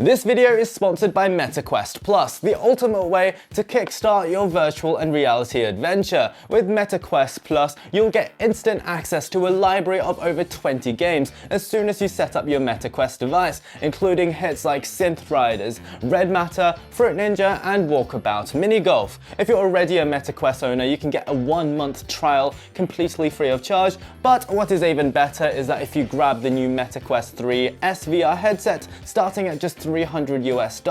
This video is sponsored by MetaQuest Plus, the ultimate way to kickstart your virtual and reality adventure. With MetaQuest Plus, you'll get instant access to a library of over 20 games as soon as you set up your MetaQuest device, including hits like Synth Riders, Red Matter, Fruit Ninja, and Walkabout Mini Golf. If you're already a MetaQuest owner, you can get a 1-month trial completely free of charge, but what is even better is that if you grab the new MetaQuest 3 SVR headset, starting at just $300 US,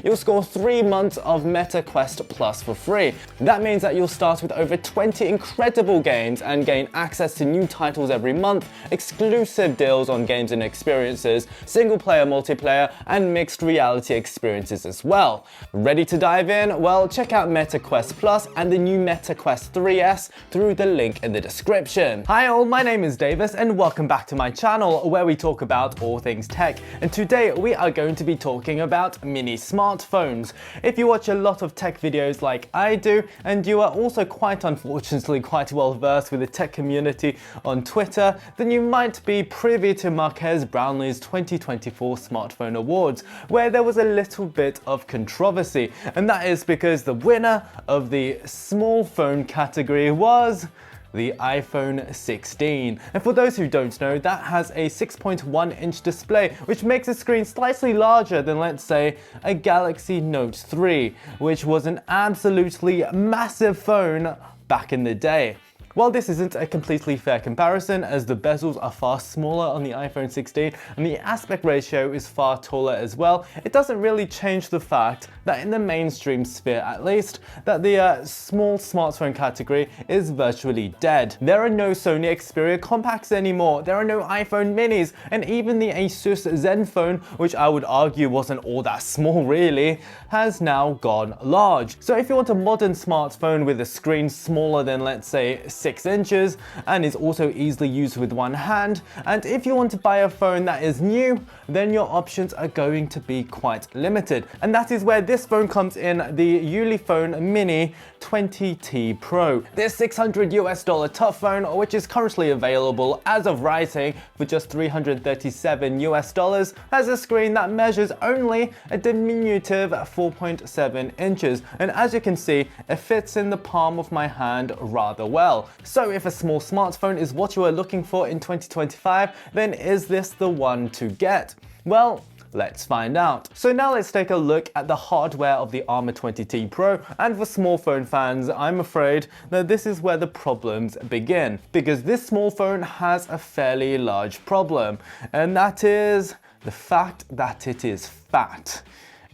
you'll score 3 months of MetaQuest Plus for free. That means that you'll start with over 20 incredible games and gain access to new titles every month, exclusive deals on games and experiences, single-player, multiplayer, and mixed reality experiences as well. Ready to dive in? Well, check out MetaQuest Plus and the new MetaQuest 3S through the link in the description. Hi all, my name is Davis and welcome back to my channel where we talk about all things tech, and today we are going to be talking about mini smartphones. If you watch a lot of tech videos like I do, and you are also quite unfortunately quite well versed with the tech community on Twitter, then you might be privy to Marques Brownlee's 2024 Smartphone Awards, where there was a little bit of controversy, and that is because the winner of the small phone category was the iPhone 16. And for those who don't know, that has a 6.1-inch display, which makes the screen slightly larger than, let's say, a Galaxy Note 3, which was an absolutely massive phone back in the day. While this isn't a completely fair comparison, as the bezels are far smaller on the iPhone 16 and the aspect ratio is far taller as well, it doesn't really change the fact that in the mainstream sphere at least, that the small smartphone category is virtually dead. There are no Sony Xperia compacts anymore, there are no iPhone minis, and even the Asus Zenfone, which I would argue wasn't all that small really, has now gone large. So if you want a modern smartphone with a screen smaller than, let's say, 6 inches and is also easily used with one hand, and if you want to buy a phone that is new, then your options are going to be quite limited. And that is where this phone comes in, the Ulefone Mini 20T Pro. This $600 US tough phone, which is currently available as of writing for just $337 US, has a screen that measures only a diminutive 4.7 inches. And as you can see, it fits in the palm of my hand rather well. So if a small smartphone is what you are looking for in 2025, then is this the one to get? Well, let's find out. So now let's take a look at the hardware of the Armor 20T Pro, and for small phone fans, I'm afraid that this is where the problems begin, because this small phone has a fairly large problem, and that is the fact that it is fat.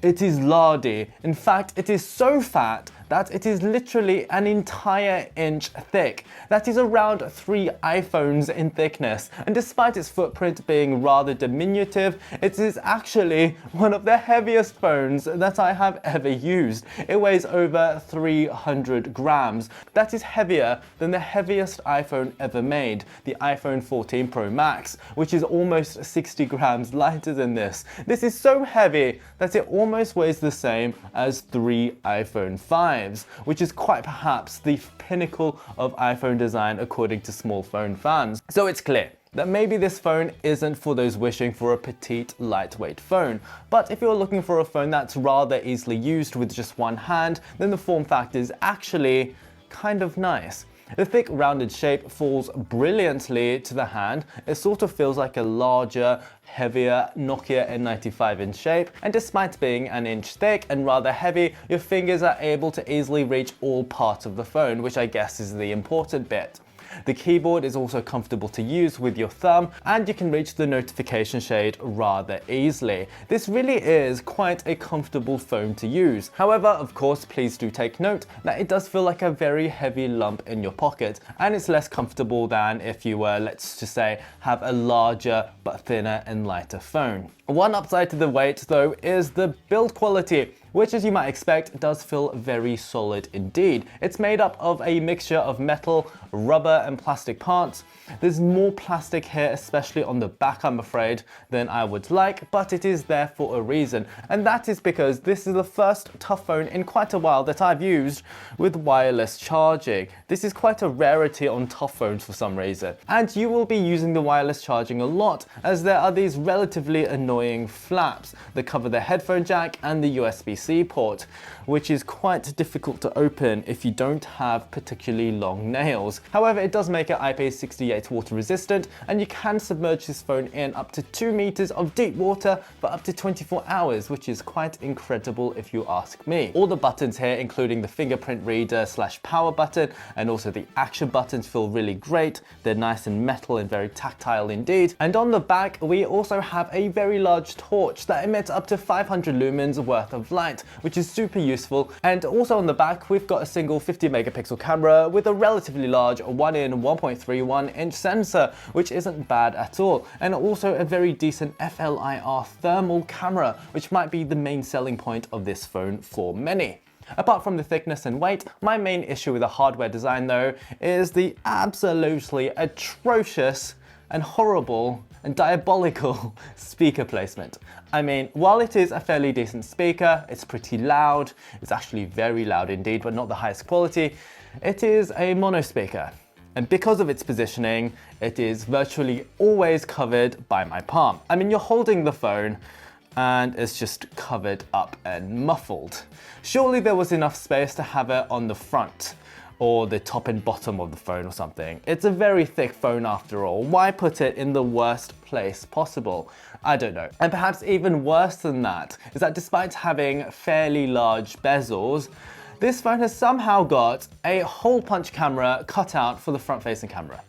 It is lardy. In fact, it is so fat that it is literally an entire inch thick. That is around 3 iPhones in thickness. And despite its footprint being rather diminutive, it is actually one of the heaviest phones that I have ever used. It weighs over 300 grams. That is heavier than the heaviest iPhone ever made, the iPhone 14 Pro Max, which is almost 60 grams lighter than this. This is so heavy that it almost weighs the same as 3 iPhone 5s, which is quite perhaps the pinnacle of iPhone design according to small phone fans. So it's clear that maybe this phone isn't for those wishing for a petite, lightweight phone. But if you're looking for a phone that's rather easily used with just one hand, then the form factor is actually kind of nice. The thick, rounded shape falls brilliantly to the hand. It sort of feels like a larger, heavier Nokia N95 in shape, and despite being an inch thick and rather heavy, your fingers are able to easily reach all parts of the phone, which I guess is the important bit. The keyboard is also comfortable to use with your thumb, and you can reach the notification shade rather easily. This really is quite a comfortable phone to use. However, of course, please do take note that it does feel like a very heavy lump in your pocket, and it's less comfortable than if you were, let's just say, have a larger but thinner and lighter phone. One upside to the weight though is the build quality. which, as you might expect, does feel very solid indeed. It's made up of a mixture of metal, rubber and plastic parts. There's more plastic here, especially on the back, I'm afraid, than I would like, but it is there for a reason, and that is because this is the first tough phone in quite a while that I've used with wireless charging. This is quite a rarity on tough phones for some reason, and you will be using the wireless charging a lot, as there are these relatively annoying flaps that cover the headphone jack and the USB-C port, which is quite difficult to open if you don't have particularly long nails. However, it does make it IP68 water resistant, and you can submerge this phone in up to 2 meters of deep water for up to 24 hours, which is quite incredible if you ask me. All the buttons here, including the fingerprint reader / power button and also the action buttons, feel really great. They're nice and metal and very tactile indeed. And on the back, we also have a very large torch that emits up to 500 lumens worth of light, which is super useful. And also on the back, we've got a single 50 megapixel camera with a relatively large 1-in 1.31-inch sensor, which isn't bad at all, and also a very decent FLIR thermal camera, which might be the main selling point of this phone for many. Apart from the thickness and weight, my main issue with the hardware design though is the absolutely atrocious and horrible and diabolical speaker placement. I mean, while it is a fairly decent speaker, it's pretty loud, it's actually very loud indeed, but not the highest quality, it is a mono speaker. And because of its positioning, it is virtually always covered by my palm. I mean, you're holding the phone and it's just covered up and muffled. Surely there was enough space to have it on the front or the top and bottom of the phone or something. It's a very thick phone after all. Why put it in the worst place possible? I don't know. And perhaps even worse than that is that despite having fairly large bezels, this phone has somehow got a hole punch camera cut out for the front-facing camera.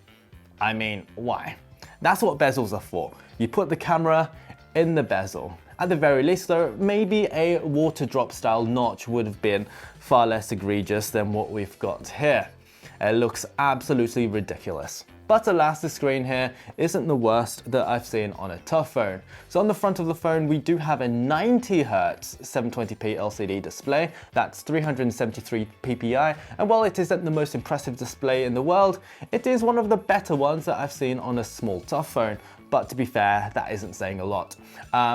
I mean, why? That's what bezels are for. You put the camera in the bezel. At the very least though, maybe a water drop style notch would have been far less egregious than what we've got here. It looks absolutely ridiculous. But alas, the screen here isn't the worst that I've seen on a tough phone. So on the front of the phone, we do have a 90Hz 720p LCD display. That's 373 ppi. And while it isn't the most impressive display in the world, it is one of the better ones that I've seen on a small tough phone. But to be fair, that isn't saying a lot.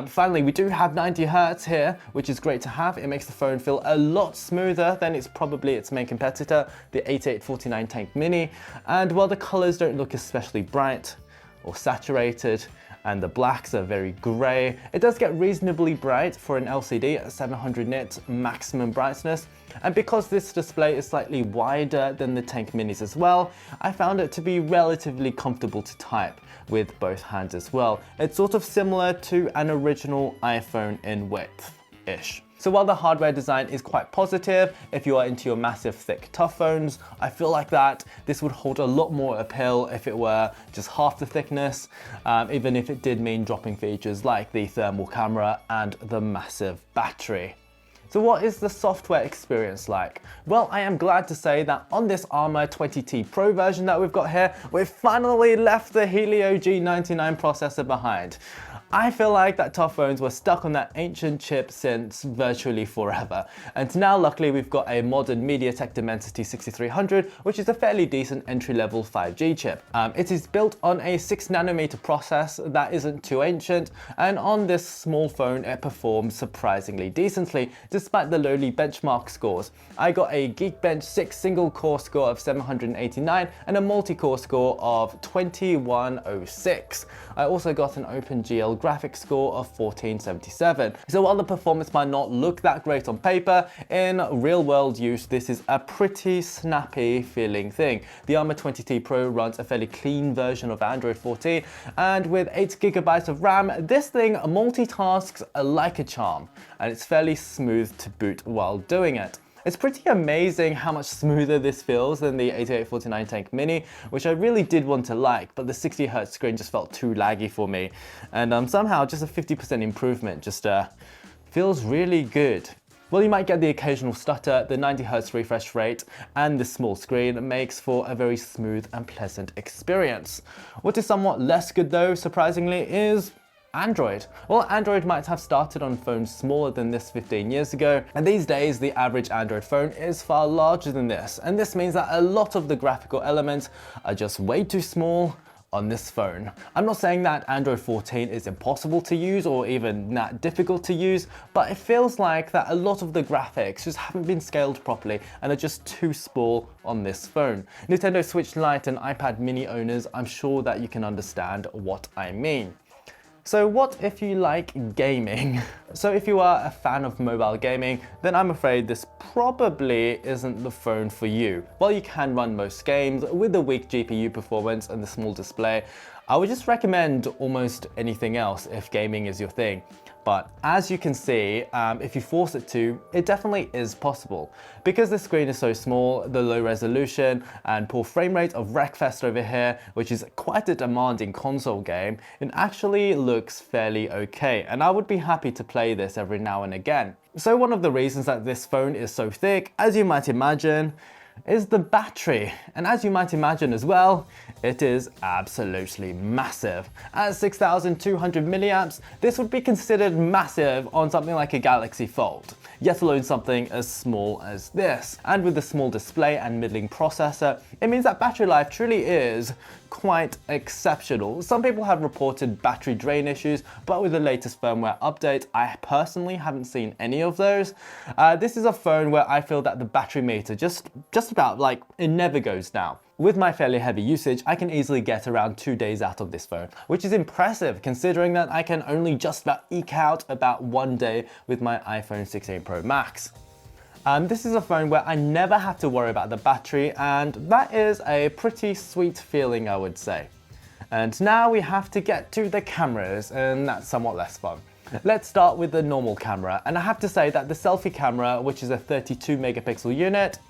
Finally, we do have 90Hz here, which is great to have. It makes the phone feel a lot smoother than probably its main competitor, the 8849 Tank Mini. And while the colors don't look especially bright or saturated, and the blacks are very grey, it does get reasonably bright for an LCD at 700 nits maximum brightness. And because this display is slightly wider than the Tank Minis as well, I found it to be relatively comfortable to type with both hands as well. It's sort of similar to an original iPhone in width-ish. So while the hardware design is quite positive, if you are into your massive thick tough phones, I feel like that this would hold a lot more appeal if it were just half the thickness, even if it did mean dropping features like the thermal camera and the massive battery. So what is the software experience like? Well, I am glad to say that on this Armor 20T Pro version that we've got here, we've finally left the Helio G99 processor behind. I feel like that tough phones were stuck on that ancient chip since virtually forever. And now luckily we've got a modern MediaTek Dimensity 6300, which is a fairly decent entry-level 5G chip. It is built on a 6nm process that isn't too ancient, and on this small phone it performs surprisingly decently, despite the lowly benchmark scores. I got a Geekbench 6 single core score of 789 and a multi-core score of 2106. I also got an OpenGL graphics score of 1477. So while the performance might not look that great on paper, in real world use this is a pretty snappy feeling thing. The Armor 20T Pro runs a fairly clean version of Android 14, and with 8GB of RAM, this thing multitasks like a charm, and it's fairly smooth to boot while doing it. It's pretty amazing how much smoother this feels than the 8849 Tank Mini, which I really did want to like, but the 60Hz screen just felt too laggy for me. And somehow just a 50% improvement just feels really good. Well, you might get the occasional stutter, the 90Hz refresh rate, and the small screen makes for a very smooth and pleasant experience. What is somewhat less good though, surprisingly, is Android. Well, Android might have started on phones smaller than this 15 years ago, and these days the average Android phone is far larger than this, and this means that a lot of the graphical elements are just way too small on this phone. I'm not saying that Android 14 is impossible to use or even that difficult to use, but it feels like that a lot of the graphics just haven't been scaled properly and are just too small on this phone. Nintendo Switch Lite and iPad mini owners, I'm sure that you can understand what I mean. So what if you like gaming? So if you are a fan of mobile gaming, then I'm afraid this probably isn't the phone for you. While you can run most games with the weak GPU performance and the small display, I would just recommend almost anything else if gaming is your thing. But as you can see, if you force it to, it definitely is possible. Because the screen is so small, the low resolution and poor frame rate of Wreckfest over here, which is quite a demanding console game, it actually looks fairly okay, and I would be happy to play this every now and again. So one of the reasons that this phone is so thick, as you might imagine, is the battery. And as you might imagine as well, it is absolutely massive. At 6,200 milliamps, this would be considered massive on something like a Galaxy Fold, yet alone something as small as this. And with the small display and middling processor, it means that battery life truly is quite exceptional. Some people have reported battery drain issues, but with the latest firmware update, I personally haven't seen any of those. This is a phone where I feel that the battery meter just about like it never goes down. With my fairly heavy usage, I can easily get around 2 days out of this phone, which is impressive considering that I can only just about eke out about 1 day with my iPhone 16 Pro Max. This is a phone where I never have to worry about the battery, and that is a pretty sweet feeling, I would say. And now we have to get to the cameras, and that's somewhat less fun. Let's start with the normal camera, and I have to say that the selfie camera, which is a 32 megapixel unit,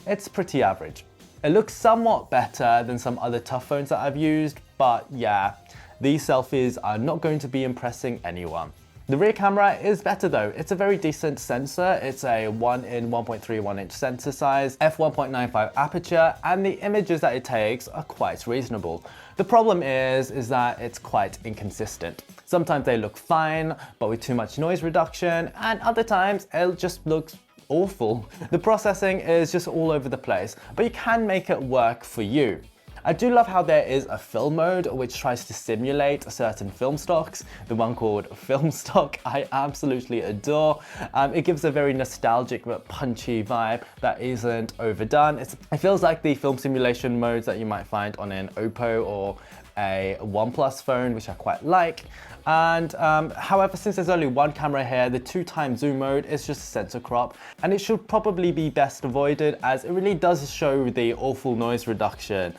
it's pretty average. It looks somewhat better than some other tough phones that I've used, but yeah, these selfies are not going to be impressing anyone. The rear camera is better though. It's a very decent sensor. It's a 1 in 1.31 inch sensor size, f1.95 aperture, and the images that it takes are quite reasonable. The problem is that it's quite inconsistent. Sometimes they look fine, but with too much noise reduction, and other times it just looks awful. The processing is just all over the place, but you can make it work for you. I do love how there is a film mode which tries to simulate certain film stocks. The one called Film Stock I absolutely adore. It gives a very nostalgic but punchy vibe that isn't overdone. It feels like the film simulation modes that you might find on an Oppo or a OnePlus phone, which I quite like. And however, since there's only one camera here, the 2x zoom mode is just a sensor crop, and it should probably be best avoided as it really does show the awful noise reduction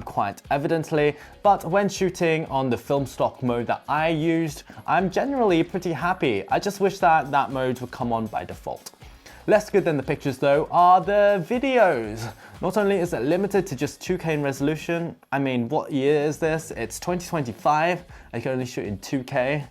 quite evidently. But when shooting on the film stock mode that I used, I'm generally pretty happy. I just wish that that mode would come on by default. Less good than the pictures though are the videos. Not only is it limited to just 2K in resolution, I mean, what year is this? It's 2025, I can only shoot in 2K.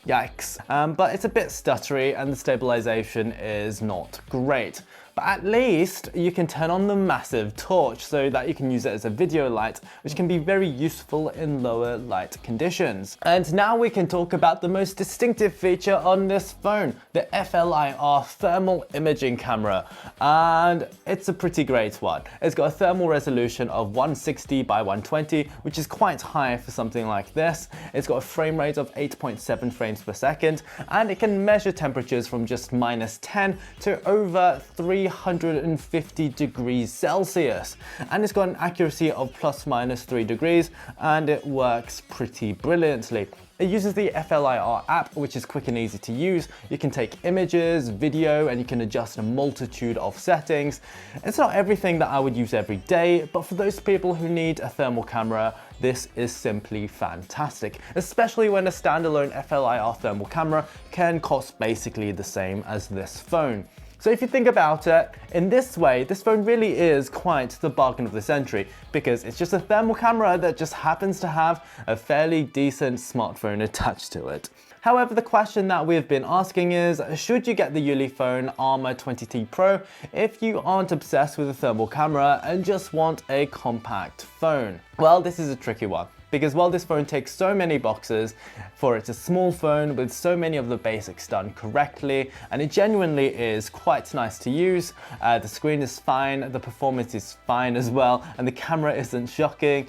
Yikes. But it's a bit stuttery and the stabilization is not great. But at least you can turn on the massive torch so that you can use it as a video light, which can be very useful in lower light conditions. And now we can talk about the most distinctive feature on this phone, the FLIR thermal imaging camera. And it's a pretty great one. It's got a thermal resolution of 160 by 120, which is quite high for something like this. It's got a frame rate of 8.7 frames per second, and it can measure temperatures from just -10 to over 350 degrees Celsius. And it's got an accuracy of ±3 degrees, and it works pretty brilliantly. It uses the FLIR app, which is quick and easy to use. You can take images, video, and you can adjust a multitude of settings. It's not everything that I would use every day, but for those people who need a thermal camera, this is simply fantastic, especially when a standalone FLIR thermal camera can cost basically the same as this phone. So if you think about it, in this way, this phone really is quite the bargain of the century, because it's just a thermal camera that just happens to have a fairly decent smartphone attached to it. However, the question that we've been asking is, should you get the Ulefone Armor 20T Pro if you aren't obsessed with a thermal camera and just want a compact phone? Well, this is a tricky one. because while this phone ticks so many boxes for it's a small phone with so many of the basics done correctly, and it genuinely is quite nice to use. The screen is fine, the performance is fine as well, and the camera isn't shocking.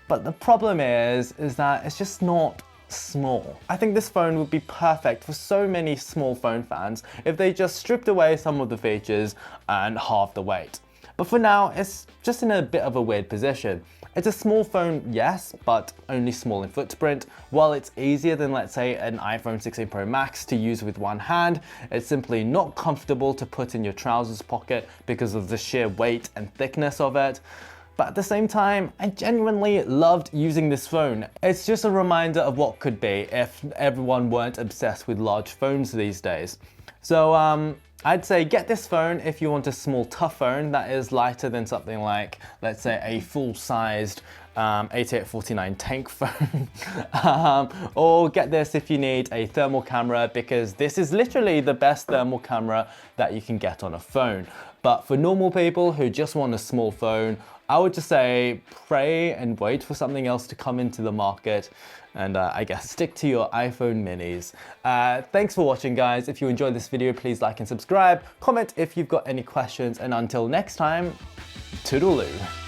But the problem is that it's just not small. I think this phone would be perfect for so many small phone fans if they just stripped away some of the features and halved the weight. But for now, it's just in a bit of a weird position. It's a small phone, yes, but only small in footprint. While it's easier than, let's say, an iPhone 16 Pro Max to use with one hand, it's simply not comfortable to put in your trousers pocket because of the sheer weight and thickness of it. But at the same time, I genuinely loved using this phone. It's just a reminder of what could be if everyone weren't obsessed with large phones these days. So I'd say get this phone if you want a small, tough phone that is lighter than something like, let's say, a full-sized 8849 tank phone. Or get this if you need a thermal camera, because this is literally the best thermal camera that you can get on a phone. But for normal people who just want a small phone, I would just say pray and wait for something else to come into the market, and I guess stick to your iPhone minis. Thanks for watching, guys. If you enjoyed this video, please like and subscribe. Comment if you've got any questions, and until next time, toodaloo.